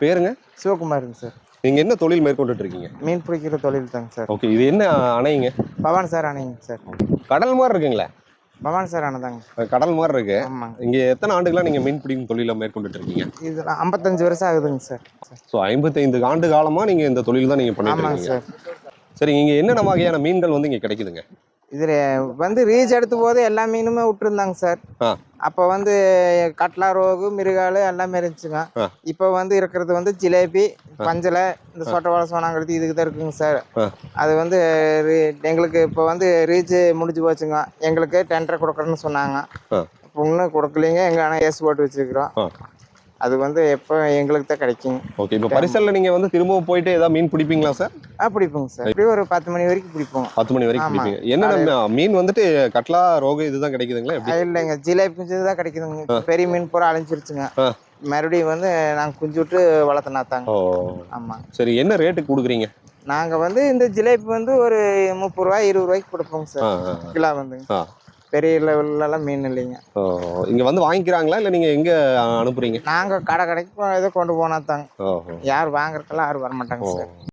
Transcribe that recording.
பேருங்க? சிவகுமாருங்க சார். நீங்க என்ன தொழில் மேற்கொண்டுட்டு இருக்கீங்க? மீன் பிடிக்கிற தொழில் தாங்க சார். ஓகே. இது என்ன அணைங்க? பவானி சார் அணைங்க சார். கடல் மாதிரி இருக்குங்களே? பவானி சார் அணை தாங்க. கடல் மாதிரி இருக்கு. ஆமாங்க. இங்க எத்தனை ஆண்டுகளா நீங்க மீன் பிடிக்கும் தொழிலை மேற்கொண்டுட்டு இருக்கீங்க? இது 55 வருஷம் ஆகுதுங்க சார். ஸோ 55 ஆண்டு காலமா நீங்க இந்த தொழில் தான் நீங்க பண்ணிட்டு ஆமாங்க இருக்கீங்க. சார். சரி, இங்க என்னென்ன வகையான மீன்கள் வந்து இங்க கிடைக்குதுங்க? இதில் ரீச் எடுத்த போது எல்லா மீனுமே விட்டுருந்தாங்க சார். அப்போ கட்லா, ரோகு, மிருகாலு எல்லாமே இருந்துச்சுங்க. இப்போ இருக்கிறது ஜிலேபி, பஞ்சலை, இந்த சொட்டவாழை, சோனாங்கழுத்தி இதுக்கு தான் இருக்குங்க சார். அது எங்களுக்கு இப்போ ரீச் முடிஞ்சு போச்சுங்க. எங்களுக்கு டெண்டர் கொடுக்குறேன்னு சொன்னாங்க. இப்போ இன்னும் கொடுக்கலீங்க. எங்கள் ஆனால் ஏசு போட்டு வச்சுருக்குறோம். அது எப்போ எங்களுக்கு தான் கிடைக்கும். ஓகே. இப்போ பரிசலில் நீங்கள் திரும்பவும் போயிட்டு ஏதாவது மீன் பிடிப்பீங்களா சார்? பிடிப்போங்க சார். இப்படி ஒரு 10 மணி வரைக்கும் பிடிப்போம். 10 மணி வரைக்கும் பிடிப்பீங்க. என்னென்ன மீன் கட்லா, ரோகு இதுதான் கிடைக்குதுங்களா? இல்லைங்க, ஜிலேபி குஞ்சு தான் கிடைக்குதுங்க. பெரிய மீன் பூரா அழிஞ்சிருச்சுங்க. மறுபடியும் நாங்கள் குஞ்சு விட்டு வளர்த்தனாத்தாங்க. ஆமாம். சரி, என்ன ரேட்டுக்கு கொடுக்குறீங்க? நாங்கள் இந்த ஜிலேபி ஒரு 30 ரூபா 20 ரூபாய்க்கு கொடுப்போங்க சார். கிலோ பெரிய லெவல்லாம் மீன் இல்லைங்க. இங்க வாங்கிக்கிறாங்களா இல்ல நீங்க எங்க அனுப்புறீங்க? நாங்க கடைக்கு ஏதோ கொண்டு போனா தாங்க. யார் வாங்குறதுக்கெல்லாம் யாரும் வரமாட்டாங்க சார்.